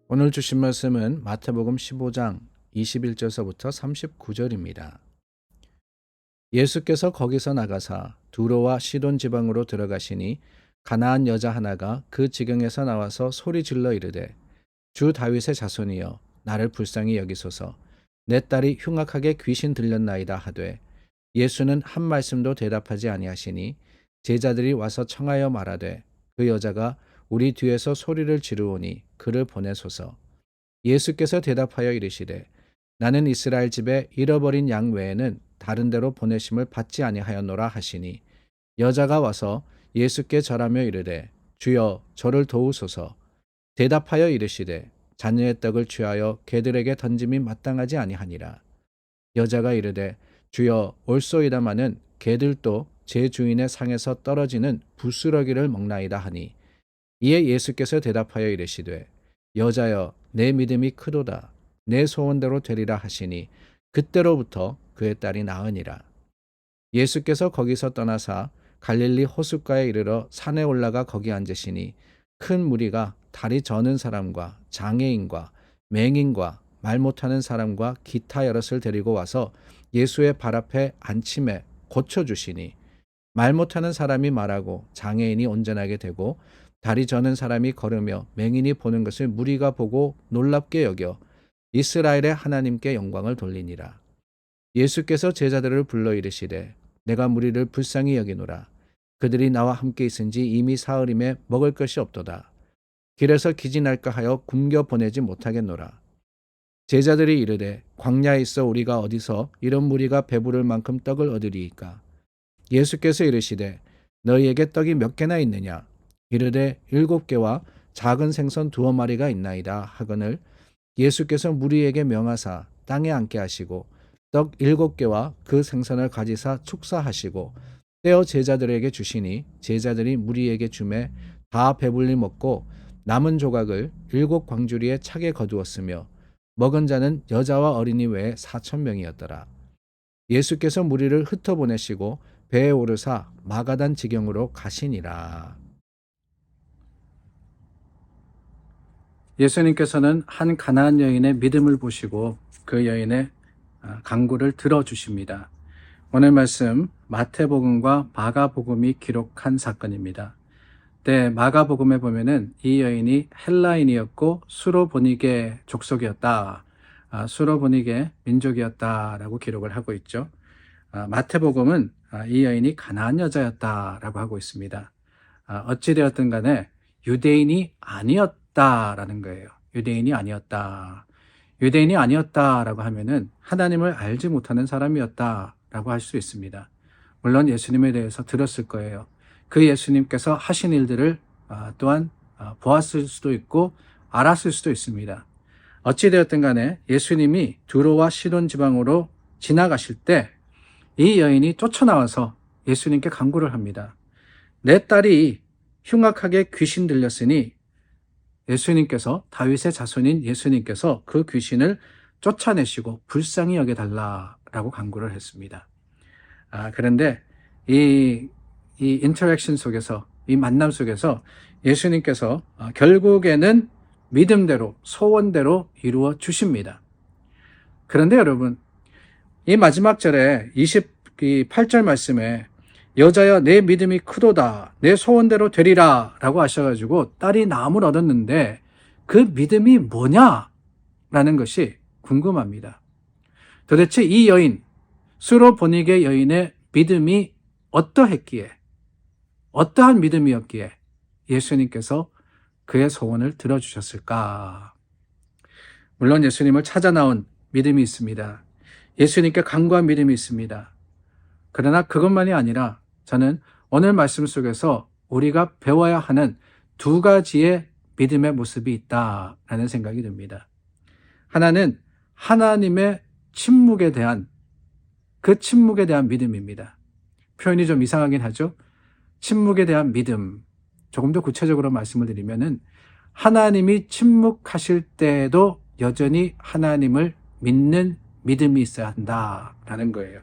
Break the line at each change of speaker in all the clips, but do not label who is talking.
오늘 주신 말씀은 마태복음 15장 21절서부터 39절입니다. 예수께서 거기서 나가사 두로와 시돈 지방으로 들어가시니 가나안 여자 하나가 그 지경에서 나와서 소리 질러 이르되 주 다윗의 자손이여 나를 불쌍히 여기소서. 내 딸이 흉악하게 귀신 들렸나이다 하되 예수는 한 말씀도 대답하지 아니하시니 제자들이 와서 청하여 말하되 그 여자가 우리 뒤에서 소리를 지르오니 그를 보내소서. 예수께서 대답하여 이르시되 나는 이스라엘 집에 잃어버린 양 외에는 다른 데로 보내심을 받지 아니하였노라 하시니 여자가 와서 예수께 절하며 이르되 주여 저를 도우소서. 대답하여 이르시되 자녀의 떡을 취하여 개들에게 던짐이 마땅하지 아니하니라. 여자가 이르되 주여 올소이다마는 개들도 제 주인의 상에서 떨어지는 부스러기를 먹나이다 하니 이에 예수께서 대답하여 이르시되 여자여 내 믿음이 크도다. 내 소원대로 되리라 하시니 그때로부터 그의 딸이 나으니라. 예수께서 거기서 떠나사 갈릴리 호숫가에 이르러 산에 올라가 거기 앉으시니 큰 무리가 다리 저는 사람과 장애인과 맹인과 말 못하는 사람과 기타 여럿을 데리고 와서 예수의 발 앞에 앉힘에 고쳐주시니 말 못하는 사람이 말하고 장애인이 온전하게 되고 다리 저는 사람이 걸으며 맹인이 보는 것을 무리가 보고 놀랍게 여겨 이스라엘의 하나님께 영광을 돌리니라. 예수께서 제자들을 불러 이르시되 내가 무리를 불쌍히 여기노라. 그들이 나와 함께 있은지 이미 사흘임에 먹을 것이 없도다. 길에서 기진할까 하여 굶겨 보내지 못하겠노라. 제자들이 이르되 광야에 있어 우리가 어디서 이런 무리가 배부를 만큼 떡을 얻으리이까. 예수께서 이르시되 너희에게 떡이 몇 개나 있느냐. 이르되 7개와 작은 생선 2마리가 있나이다 하거늘 예수께서 무리에게 명하사 땅에 앉게 하시고 떡 7개와 그 생선을 가지사 축사하시고 떼어 제자들에게 주시니 제자들이 무리에게 주매 다 배불리 먹고 남은 조각을 7광주리에 차게 거두었으며 먹은 자는 여자와 어린이 외에 4,000명이었더라. 예수께서 무리를 흩어보내시고 배에 오르사 마가단 지경으로 가시니라. 예수님께서는 한 가나안 여인의 믿음을 보시고 그 여인의 간구를 들어주십니다. 오늘 말씀 마태복음과 마가복음이 기록한 사건입니다. 네, 마가복음에 보면은 이 여인이 헬라인이었고 수로보니게 족속이었다. 수로보니게 민족이었다라고 기록을 하고 있죠. 마태복음은 이 여인이 가나안 여자였다라고 하고 있습니다. 어찌되었든 간에 유대인이 아니었다라는 거예요. 유대인이 아니었다. 유대인이 아니었다라고 하면은 하나님을 알지 못하는 사람이었다라고 할 수 있습니다. 물론 예수님에 대해서 들었을 거예요. 그 예수님께서 하신 일들을 또한 보았을 수도 있고 알았을 수도 있습니다. 어찌되었든 간에 예수님이 두로와 시돈 지방으로 지나가실 때 이 여인이 쫓아나와서 예수님께 간구를 합니다. 내 딸이 흉악하게 귀신 들렸으니 예수님께서 다윗의 자손인 예수님께서 그 귀신을 쫓아내시고 불쌍히 여겨달라라고 간구를 했습니다. 그런데 이 인터랙션 속에서 이 만남 속에서 예수님께서 결국에는 믿음대로 소원대로 이루어 주십니다. 그런데 여러분 이 마지막 절에 28절 말씀에 여자여 내 믿음이 크도다 내 소원대로 되리라 라고 하셔가지고 딸이 나음을 얻었는데 그 믿음이 뭐냐라는 것이 궁금합니다. 도대체 이 여인 수로보니게 여인의 믿음이 어떠했기에 어떠한 믿음이었기에 예수님께서 그의 소원을 들어주셨을까? 물론 예수님을 찾아 나온 믿음이 있습니다. 예수님께 간구한 믿음이 있습니다. 그러나 그것만이 아니라 저는 오늘 말씀 속에서 우리가 배워야 하는 2가지의 믿음의 모습이 있다라는 생각이 듭니다. 하나는 하나님의 침묵에 대한 그 침묵에 대한 믿음입니다. 표현이 좀 이상하긴 하죠. 침묵에 대한 믿음. 조금 더 구체적으로 말씀을 드리면은 하나님이 침묵하실 때에도 여전히 하나님을 믿는 믿음이 있어야 한다라는 거예요.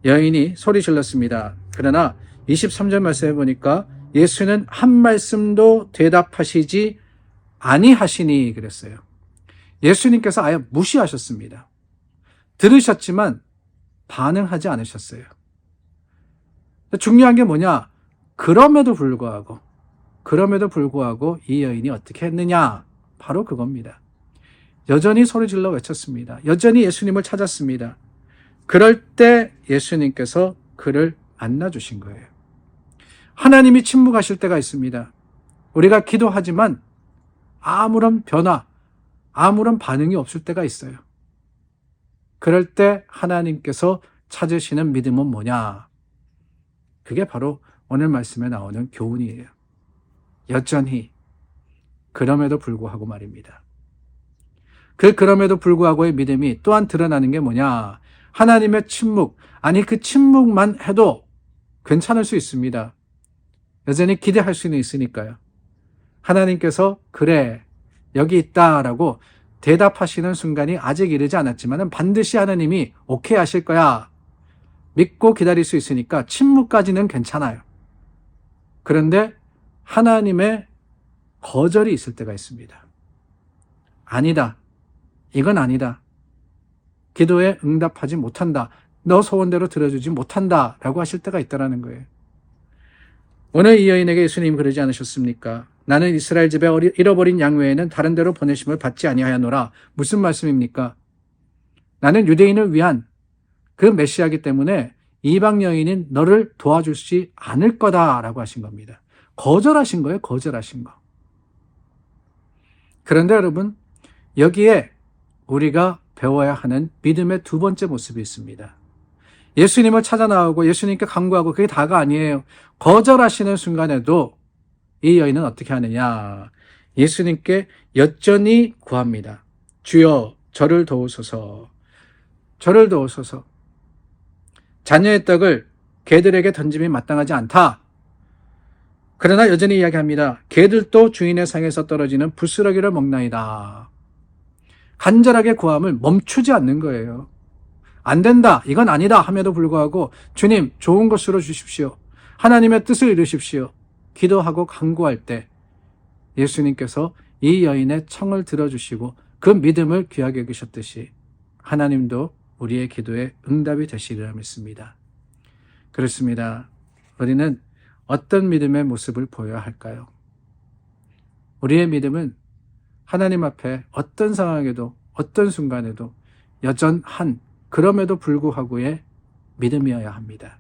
여인이 소리 질렀습니다. 그러나 23절 말씀해 보니까 예수는 한 말씀도 대답하시지 아니하시니 그랬어요. 예수님께서 아예 무시하셨습니다. 들으셨지만 반응하지 않으셨어요. 중요한 게 뭐냐? 그럼에도 불구하고 이 여인이 어떻게 했느냐? 바로 그겁니다. 여전히 소리질러 외쳤습니다. 여전히 예수님을 찾았습니다. 그럴 때 예수님께서 그를 만나주신 거예요. 하나님이 침묵하실 때가 있습니다. 우리가 기도하지만 아무런 변화, 아무런 반응이 없을 때가 있어요. 그럴 때 하나님께서 찾으시는 믿음은 뭐냐? 그게 바로 오늘 말씀에 나오는 교훈이에요. 여전히 그럼에도 불구하고 말입니다. 그럼에도 불구하고의 믿음이 또한 드러나는 게 뭐냐? 하나님의 침묵, 아니 그 침묵만 해도 괜찮을 수 있습니다. 여전히 기대할 수는 있으니까요. 하나님께서 그래 여기 있다라고 대답하시는 순간이 아직 이르지 않았지만 반드시 하나님이 오케이 하실 거야. 믿고 기다릴 수 있으니까 침묵까지는 괜찮아요. 그런데 하나님의 거절이 있을 때가 있습니다. 아니다. 이건 아니다. 기도에 응답하지 못한다. 너 소원대로 들어주지 못한다. 라고 하실 때가 있다는 거예요. 오늘 이 여인에게 예수님 그러지 않으셨습니까? 나는 이스라엘 집에 잃어버린 양 외에는 다른 데로 보내심을 받지 아니하였노라. 무슨 말씀입니까? 나는 유대인을 위한 그 메시아이기 때문에 이방 여인인 너를 도와주지 않을 거다라고 하신 겁니다. 거절하신 거예요. 거절하신 거. 그런데 여러분, 여기에 우리가 배워야 하는 믿음의 두 번째 모습이 있습니다. 예수님을 찾아 나오고 예수님께 간구하고 그게 다가 아니에요. 거절하시는 순간에도 이 여인은 어떻게 하느냐? 예수님께 여전히 구합니다. 주여 저를 도우소서. 저를 도우소서. 자녀의 떡을 개들에게 던짐이 마땅하지 않다. 그러나 여전히 이야기합니다. 개들도 주인의 상에서 떨어지는 부스러기를 먹나이다. 간절하게 구함을 멈추지 않는 거예요. 안 된다, 이건 아니다 함에도 불구하고 주님 좋은 것으로 주십시오. 하나님의 뜻을 이루십시오. 기도하고 간구할 때 예수님께서 이 여인의 청을 들어주시고 그 믿음을 귀하게 여기셨듯이 하나님도 우리의 기도에 응답이 되시리라 믿습니다. 그렇습니다. 우리는 어떤 믿음의 모습을 보여야 할까요? 우리의 믿음은 하나님 앞에 어떤 상황에도 어떤 순간에도 여전한 그럼에도 불구하고의 믿음이어야 합니다.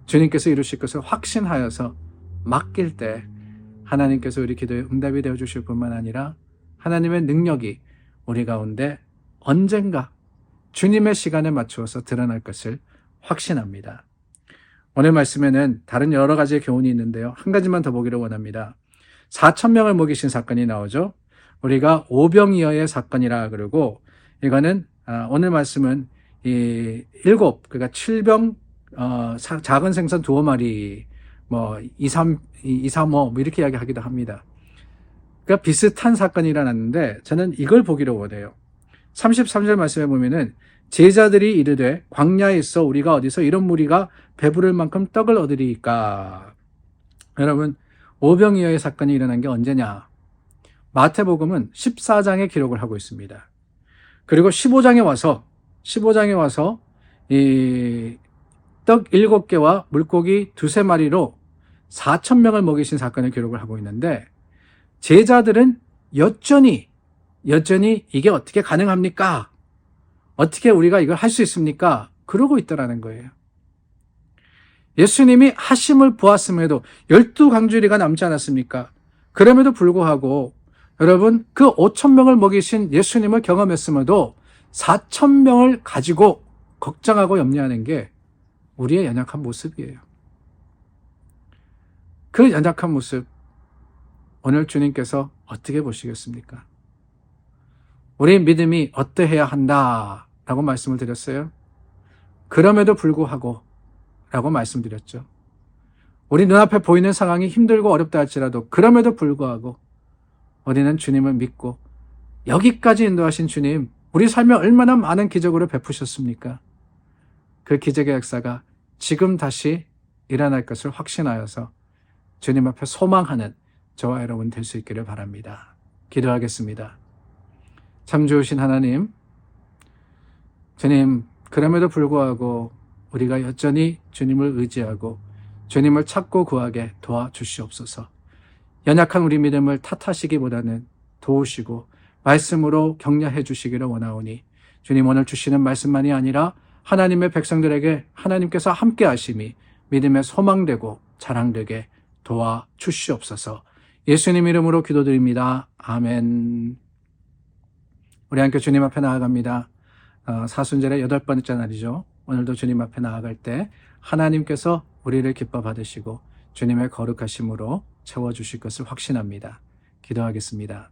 주님께서 이루실 것을 확신하여서 맡길 때 하나님께서 우리 기도에 응답이 되어 주실 뿐만 아니라 하나님의 능력이 우리 가운데 언젠가 주님의 시간에 맞추어서 드러날 것을 확신합니다. 오늘 말씀에는 다른 여러 가지의 교훈이 있는데요. 한 가지만 더 보기를 원합니다. 4,000명을 먹이신 사건이 나오죠. 우리가 오병이어의 사건이라 그러고 이거는 오늘 말씀은 이 7, 그러니까 7병 작은 생선 2마리 뭐 2, 3, 5 뭐 이렇게 이야기하기도 합니다. 그러니까 비슷한 사건이 일어났는데 저는 이걸 보기로 원해요. 33절 말씀에 보면은 제자들이 이르되 광야에 있어 우리가 어디서 이런 무리가 배부를 만큼 떡을 얻으리이까. 여러분, 오병이어의 사건이 일어난 게 언제냐? 마태복음은 14장에 기록을 하고 있습니다. 그리고 15장에 와서 이 떡 7개와 물고기 2-3마리로 4,000명을 먹이신 사건을 기록을 하고 있는데 제자들은 여전히 이게 어떻게 가능합니까? 어떻게 우리가 이걸 할 수 있습니까? 그러고 있다라는 거예요. 예수님이 하심을 보았음에도 12강주리가 남지 않았습니까? 그럼에도 불구하고 여러분 그 5,000명을 먹이신 예수님을 경험했음에도 4,000명을 가지고 걱정하고 염려하는 게 우리의 연약한 모습이에요. 그 연약한 모습 오늘 주님께서 어떻게 보시겠습니까? 우리 믿음이 어떠해야 한다라고 말씀을 드렸어요. 그럼에도 불구하고 라고 말씀드렸죠. 우리 눈앞에 보이는 상황이 힘들고 어렵다 할지라도 그럼에도 불구하고 우리는 주님을 믿고 여기까지 인도하신 주님, 우리 삶에 얼마나 많은 기적으로 베푸셨습니까? 그 기적의 역사가 지금 다시 일어날 것을 확신하여서 주님 앞에 소망하는 저와 여러분 될 수 있기를 바랍니다. 기도하겠습니다. 참 좋으신 하나님, 주님, 그럼에도 불구하고 우리가 여전히 주님을 의지하고 주님을 찾고 구하게 도와주시옵소서. 연약한 우리 믿음을 탓하시기보다는 도우시고 말씀으로 격려해 주시기를 원하오니 주님, 오늘 주시는 말씀만이 아니라 하나님의 백성들에게 하나님께서 함께 하심이 믿음의 소망되고 자랑되게 도와주시옵소서. 예수님 이름으로 기도드립니다. 아멘. 우리 함께 주님 앞에 나아갑니다. 사순절의 8번째 날이죠. 오늘도 주님 앞에 나아갈 때 하나님께서 우리를 기뻐 받으시고 주님의 거룩하심으로 채워주실 것을 확신합니다. 기도하겠습니다.